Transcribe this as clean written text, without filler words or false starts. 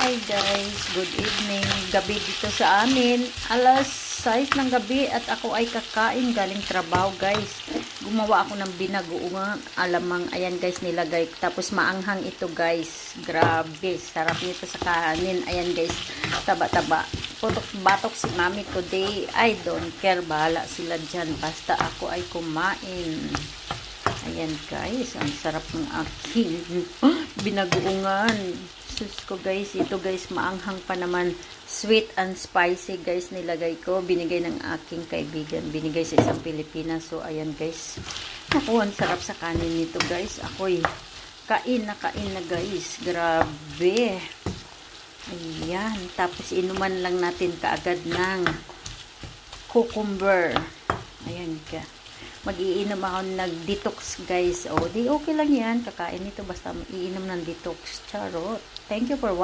Hi guys, good evening. Gabi dito sa amin. Alas 6 ng gabi at ako ay kakain galing trabaho guys. Gumawa ako ng binagoong alamang. Ayan guys, nilagay. Tapos maanghang ito guys. Grabe, sarap nito sa kahanin. Ayan guys, taba-taba. Putok batok si mami today. I don't care. Bahala sila dyan. Basta ako ay kumain. Ayan guys, ang sarap ng aking binagoongan. Sus ko guys, ito guys, maanghang pa naman. Sweet and spicy guys, nilagay ko. Binigay ng aking kaibigan. Binigay sa isang Pilipinas. So, ayan guys. Naku, ang sarap sa kanin nito guys. Ako'y kain na guys. Grabe. Ayan. Tapos, inuman lang natin kaagad ng cucumber. Ayan ka. Mag-iinom ako nag-detox guys. O, di okay lang yan. Kakain ito basta iinom ng detox. Charot. Thank you for watching.